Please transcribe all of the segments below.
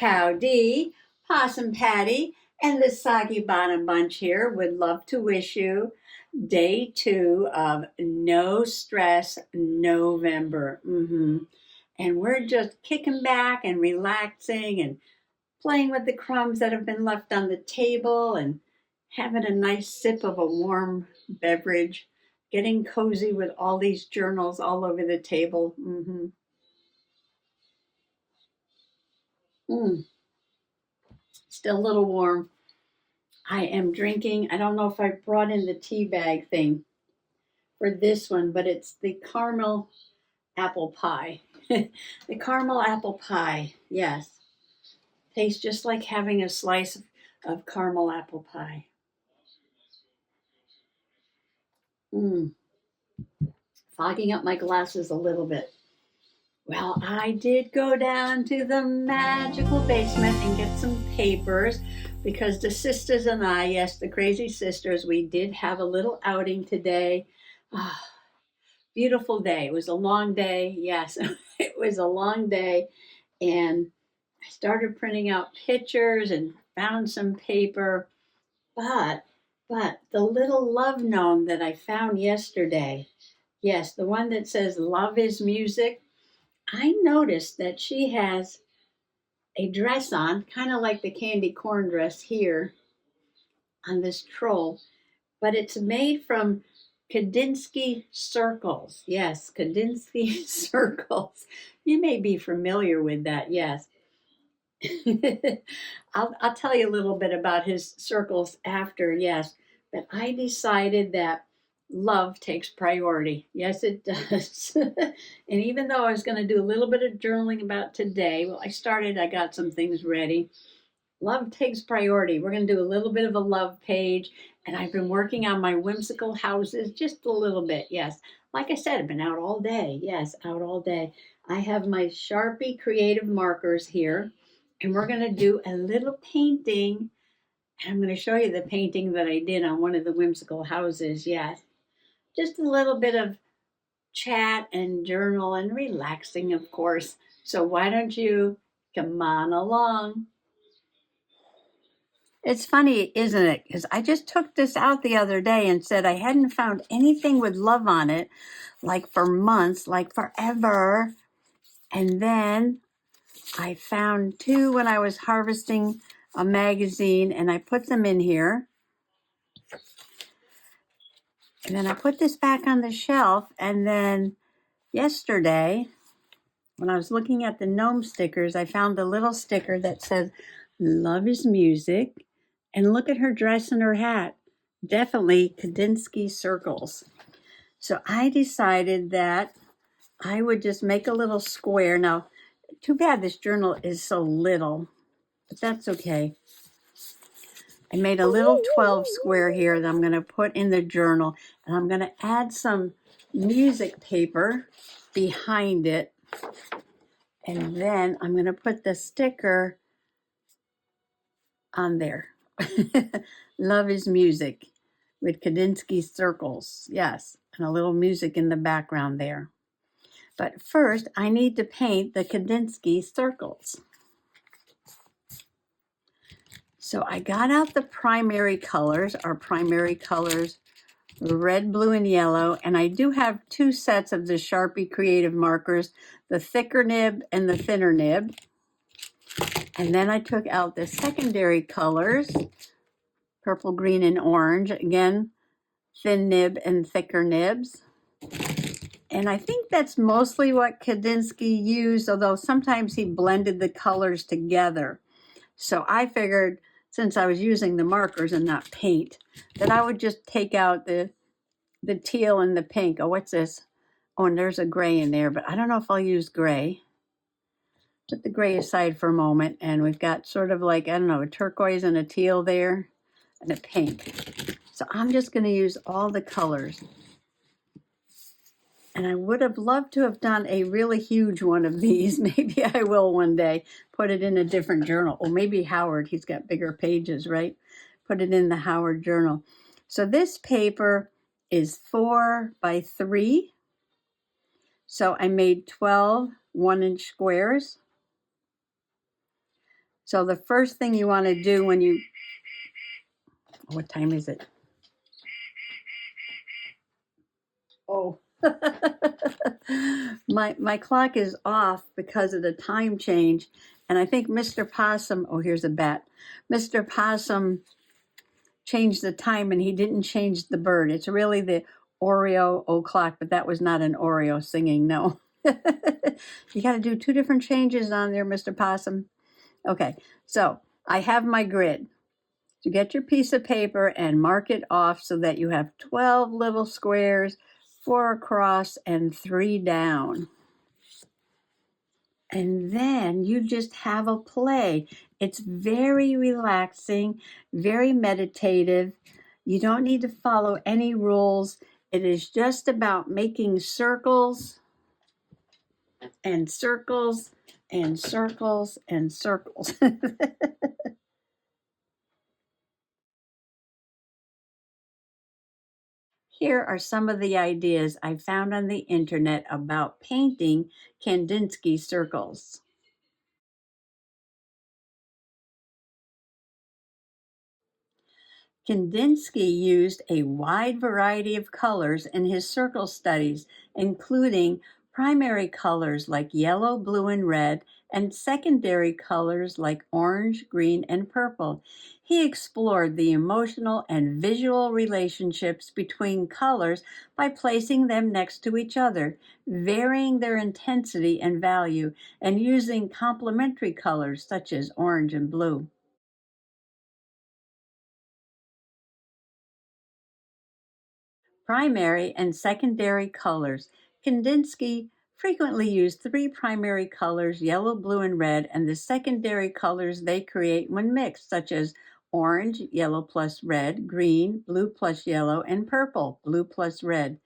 Howdy, Possum Patty and the Soggy Bottom Bunch here would love to wish you day 2 of No Stress November. And we're just kicking back and relaxing and playing with the crumbs that have been left on the table and having a nice sip of a warm beverage, getting cozy with all these journals all over the table. Mm, Still a little warm. I am drinking, I don't know if I brought in the tea bag thing for this one, but it's the caramel apple pie. The caramel apple pie, yes. Tastes just like having a slice of caramel apple pie. Mm, Fogging up my glasses a little bit. Well, I did go down to the magical basement and get some papers because the sisters and I, yes, the crazy sisters, we did have a little outing today. Ah, beautiful day. It was a long day. Yes, it was a long day. And I started printing out pictures and found some paper. But, but the little love gnome that I found yesterday, yes, the one that says love is music, I noticed that she has a dress on, kind of like the candy corn dress here on this troll, but it's made from Kandinsky circles. Yes, Kandinsky circles. You may be familiar with that, yes. I'll tell you a little bit about his circles after, yes. But I decided that love takes priority. Yes, it does. And even though I was going to do a little bit of journaling about today, well, I got some things ready. Love takes priority. We're going to do a little bit of a love page. And I've been working on my whimsical houses just a little bit. Yes. Like I said, I've been out all day. Yes, out all day. I have my Sharpie creative markers here. And we're going to do a little painting. And I'm going to show you the painting that I did on one of the whimsical houses. Yes. Just a little bit of chat and journal and relaxing, of course. So why don't you come on along? It's funny, isn't it? Because I just took this out the other day and said I hadn't found anything with love on it, like for months, like forever. And then I found two when I was harvesting a magazine and I put them in here. And then I put this back on the shelf. And then yesterday, when I was looking at the GNOME stickers, I found a little sticker that says, love is music. And look at her dress and her hat. Definitely Kandinsky circles. So I decided that I would just make a little square. Now, too bad this journal is so little, but that's okay. I made a little 12 square here that I'm going to put in the journal, and I'm going to add some music paper behind it. And then I'm going to put the sticker on there. Love is music with Kandinsky circles. Yes, and a little music in the background there. But first, I need to paint the Kandinsky circles. So I got out the primary colors, our primary colors, red, blue, and yellow. And I do have two sets of the Sharpie creative markers, the thicker nib and the thinner nib. And then I took out the secondary colors, purple, green, and orange. Again, thin nib and thicker nibs. And I think that's mostly what Kandinsky used, although sometimes he blended the colors together. So I figured, since I was using the markers and not paint, that I would just take out the teal and the pink. Oh, what's this? Oh, and there's a gray in there, but I don't know if I'll use gray. Put the gray aside for a moment, and we've got sort of like, I don't know, a turquoise and a teal there, and a pink. So I'm just going to use all the colors. And I would have loved to have done a really huge one of these. Maybe I will one day. Put it in a different journal. Or maybe Howard, he's got bigger pages, right? Put it in the Howard journal. So this paper is 4 by 3. So I made 12 1-inch squares. So the first thing you want to do when you, what time is it? Oh, my clock is off because of the time change, and I think Mr. Possum. Oh, here's a bat. Mr. Possum changed the time, and he didn't change the bird. It's really the Oreo o'clock, but that was not an Oreo singing. No, you got to do two different changes on there, Mr. Possum. Okay, so I have my grid. So get your piece of paper and mark it off so that you have 12 little squares, 4 across and 3 down. And then you just have a play. It's very relaxing, very meditative. You don't need to follow any rules. It is just about making circles and circles and circles and circles. Here are some of the ideas I found on the internet about painting Kandinsky circles. Kandinsky used a wide variety of colors in his circle studies, including primary colors like yellow, blue, and red, and secondary colors like orange, green, and purple. He explored the emotional and visual relationships between colors by placing them next to each other, varying their intensity and value, and using complementary colors such as orange and blue. Primary and secondary colors. Kandinsky frequently used three primary colors, yellow, blue, and red, and the secondary colors they create when mixed, such as orange, yellow plus red, green, blue plus yellow, and purple, blue plus red.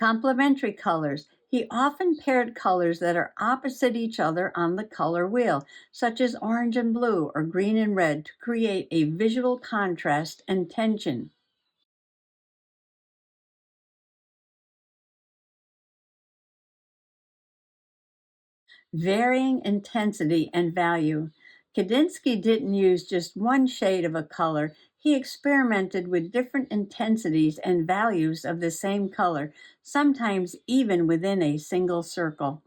Complementary colors. He often paired colors that are opposite each other on the color wheel, such as orange and blue or green and red, to create a visual contrast and tension. Varying intensity and value. Kandinsky didn't use just one shade of a color. He experimented with different intensities and values of the same color, sometimes even within a single circle.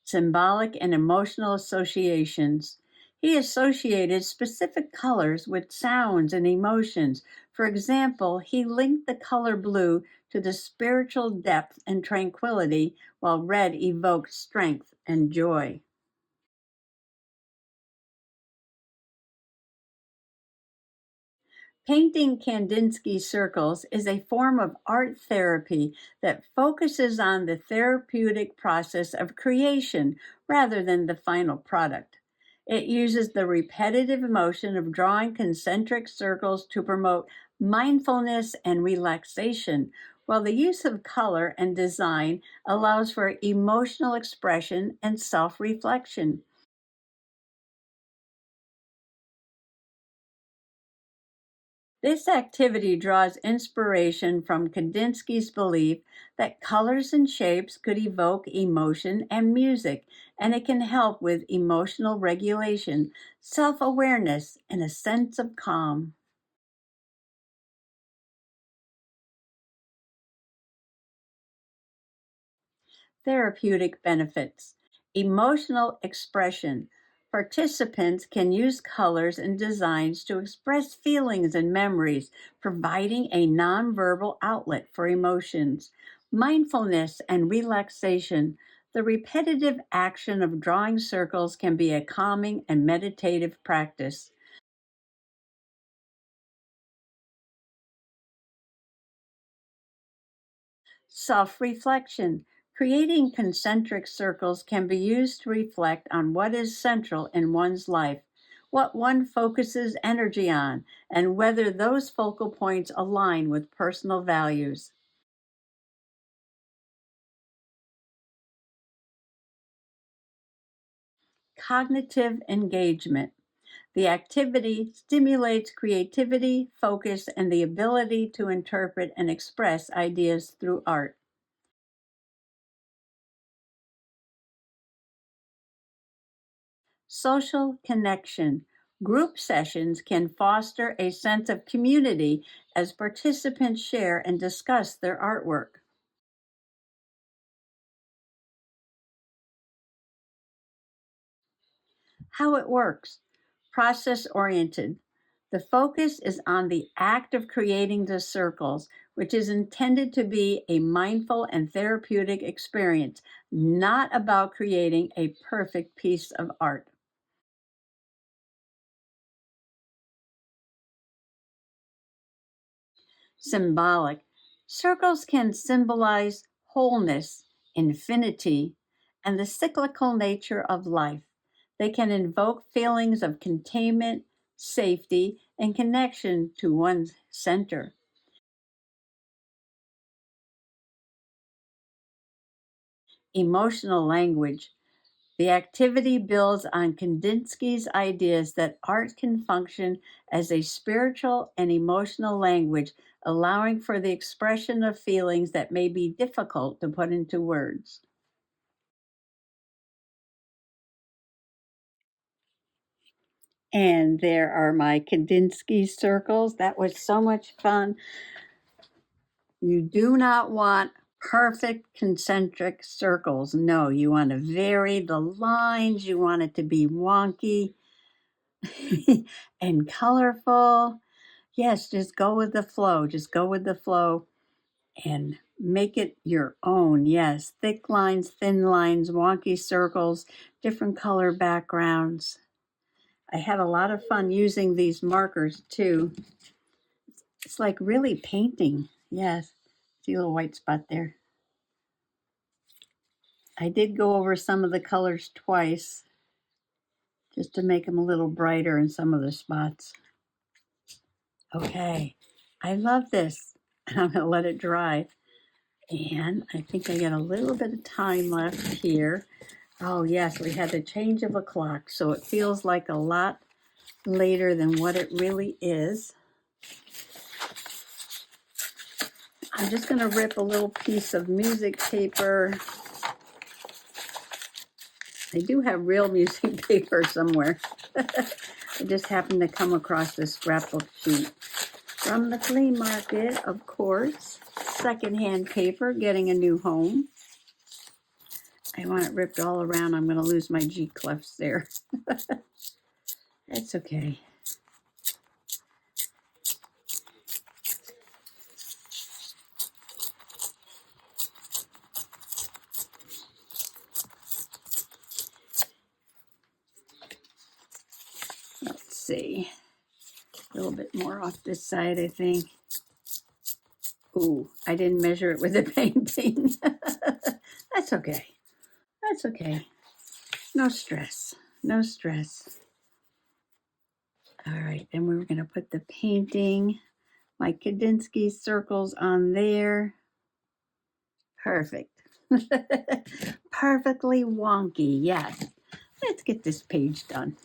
Symbolic and emotional associations. He associated specific colors with sounds and emotions. For example, he linked the color blue to the spiritual depth and tranquility, while red evoked strength and joy. Painting Kandinsky circles is a form of art therapy that focuses on the therapeutic process of creation rather than the final product. It uses the repetitive motion of drawing concentric circles to promote mindfulness and relaxation, while the use of color and design allows for emotional expression and self reflection. This activity draws inspiration from Kandinsky's belief that colors and shapes could evoke emotion and music, and it can help with emotional regulation, self awareness, and a sense of calm. Therapeutic benefits. Emotional expression. Participants can use colors and designs to express feelings and memories, providing a nonverbal outlet for emotions. Mindfulness and relaxation. The repetitive action of drawing circles can be a calming and meditative practice. Self reflection. Creating concentric circles can be used to reflect on what is central in one's life, what one focuses energy on, and whether those focal points align with personal values. Cognitive engagement. The activity stimulates creativity, focus, and the ability to interpret and express ideas through art. Social connection. Group sessions can foster a sense of community as participants share and discuss their artwork. How it works. Process oriented. The focus is on the act of creating the circles, which is intended to be a mindful and therapeutic experience, not about creating a perfect piece of art. Symbolic. Circles can symbolize wholeness, infinity, and the cyclical nature of life. They can invoke feelings of containment, safety, and connection to one's center. Emotional language. The activity builds on Kandinsky's ideas that art can function as a spiritual and emotional language, allowing for the expression of feelings that may be difficult to put into words. And there are my Kandinsky circles. That was so much fun. You do not want perfect concentric circles. No, you want to vary the lines. You want it to be wonky and colorful. Yes, just go with the flow. Just go with the flow and make it your own. Yes, thick lines, thin lines, wonky circles, different color backgrounds. I had a lot of fun using these markers too. It's like really painting. Yes, see a little white spot there. I did go over some of the colors twice just to make them a little brighter in some of the spots. Okay, I love this. I'm going to let it dry. And I think I got a little bit of time left here. Oh, yes, we had the change of a clock, so it feels like a lot later than what it really is. I'm just going to rip a little piece of music paper. I do have real music paper somewhere. I just happened to come across this scrapbook sheet from the flea market, of course. Secondhand paper, getting a new home. I want it ripped all around. I'm going to lose my G clefs there. That's okay. Let's see. A little bit more off this side, I think. Ooh, I didn't measure it with the painting. That's okay. That's okay. No stress. No stress. All right, then we're going to put the painting, my Kandinsky circles on there. Perfect. Perfectly wonky, yes. Let's get this page done.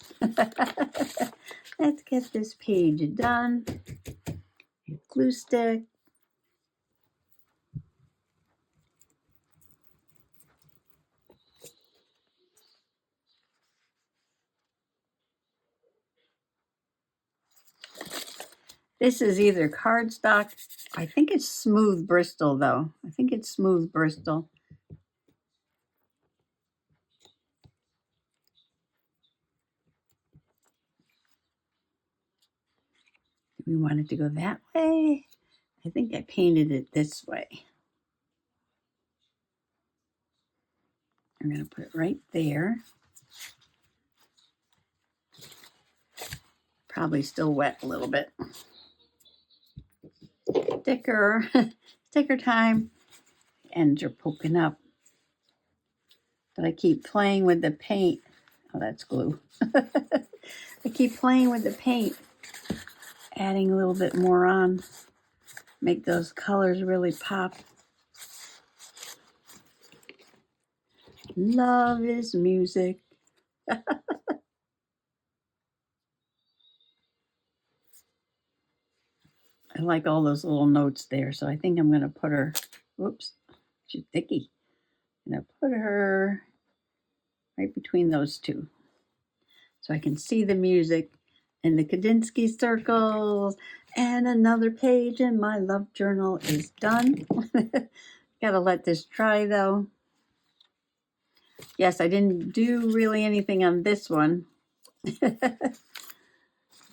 Let's get this page done. Glue stick. This is either cardstock. I think it's smooth Bristol, though. I think it's smooth Bristol. We want it to go that way. I think I painted it this way. I'm going to put it right there. Probably still wet a little bit. Sticker, sticker time. Ends are poking up. But I keep playing with the paint. Oh, that's glue. I keep playing with the paint, adding a little bit more on. Make those colors really pop. Love is music. I like all those little notes there. So I think I'm going to put her, whoops, she's thicky. I'm going to put her right between those two so I can see the music and the Kandinsky circles. And another page in my love journal is done. Gotta let this dry though. Yes, I didn't do really anything on this one.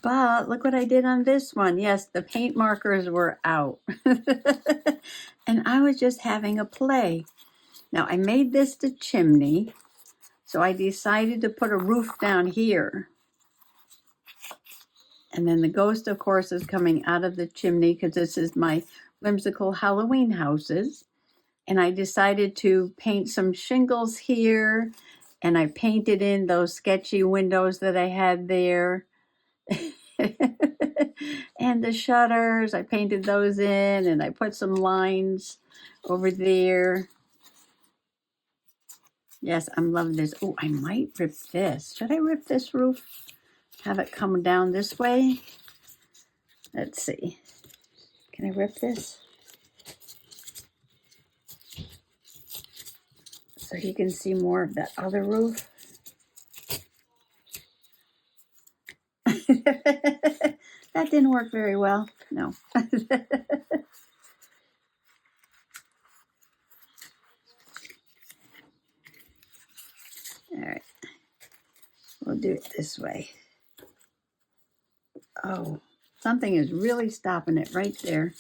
But look what I did on this one. Yes, the paint markers were out. And I was just having a play. Now I made this the chimney. So I decided to put a roof down here. And then the ghost, of course, is coming out of the chimney because this is my whimsical Halloween houses. And I decided to paint some shingles here. And I painted in those sketchy windows that I had there. And the shutters, I painted those in. And I put some lines over there. Yes, I'm loving this. Oh, I might rip this. Should I rip this roof? Have it come down this way? Let's see. Can I rip this? So you can see more of that other roof. That didn't work very well. No. All right. We'll do it this way. Oh, something is really stopping it right there.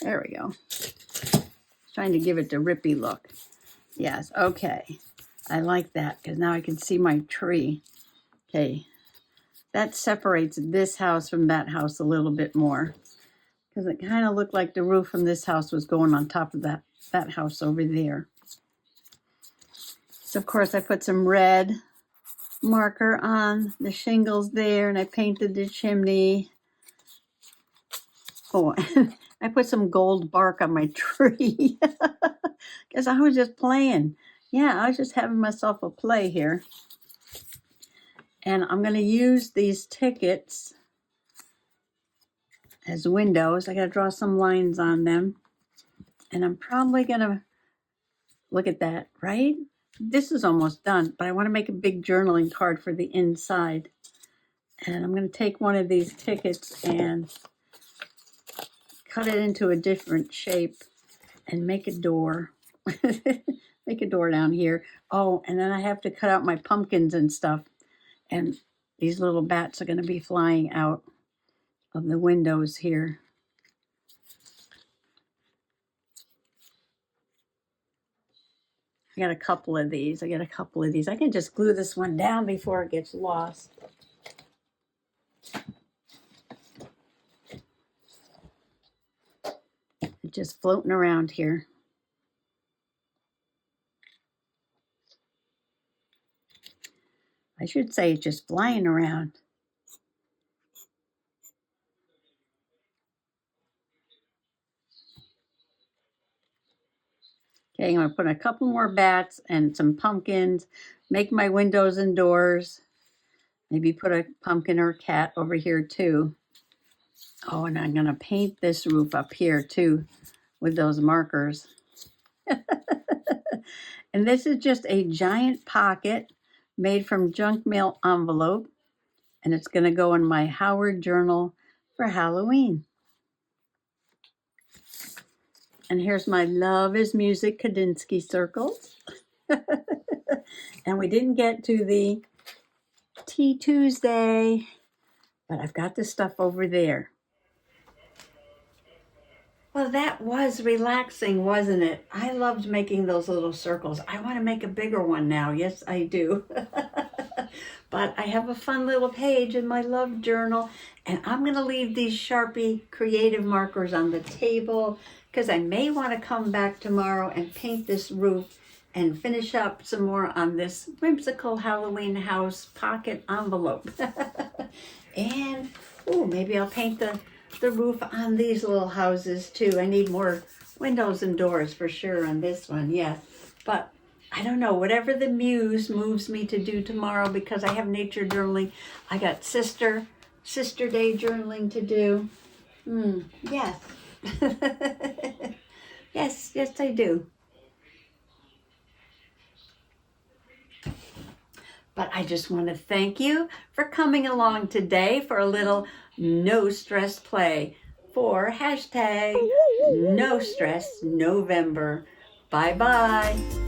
There we go. Trying to give it the rippy look. Yes, okay. I like that because now I can see my tree. Okay, that separates this house from that house a little bit more because it kind of looked like the roof from this house was going on top of that house over there. So of course I put some red marker on the shingles there and I painted the chimney. Oh, and I put some gold bark on my tree because I was just playing. Yeah, I was just having myself a play here. And I'm going to use these tickets as windows. I got to draw some lines on them. And I'm probably going to look at that, right? This is almost done, but I want to make a big journaling card for the inside. And I'm going to take one of these tickets and cut it into a different shape and make a door. Make a door down here. Oh, and then I have to cut out my pumpkins and stuff. And these little bats are going to be flying out of the windows here. I got a couple of these. I can just glue this one down before it gets lost. It's just floating around here. I should say it's just flying around. Okay, I'm going to put a couple more bats and some pumpkins, make my windows and doors. Maybe put a pumpkin or a cat over here too. Oh, and I'm going to paint this roof up here too with those markers. And this is just a giant pocket made from junk mail envelope. And it's going to go in my Howard journal for Halloween. And here's my Love is Music Kandinsky circles. And we didn't get to the Tea Tuesday, but I've got the stuff over there. Well, that was relaxing, wasn't it? I loved making those little circles. I want to make a bigger one now. Yes, I do. But I have a fun little page in my love journal, and I'm going to leave these Sharpie creative markers on the table because I may want to come back tomorrow and paint this roof and finish up some more on this whimsical Halloween house pocket envelope. And, oh, maybe I'll paint the roof on these little houses too. I need more windows and doors for sure on this one, yeah. But I don't know, whatever the muse moves me to do tomorrow, because I have nature journaling. I got sister Sister Day journaling to do. Yes. Yes, I do. But I just want to thank you for coming along today for a little no stress play for hashtag no stress November. Bye bye.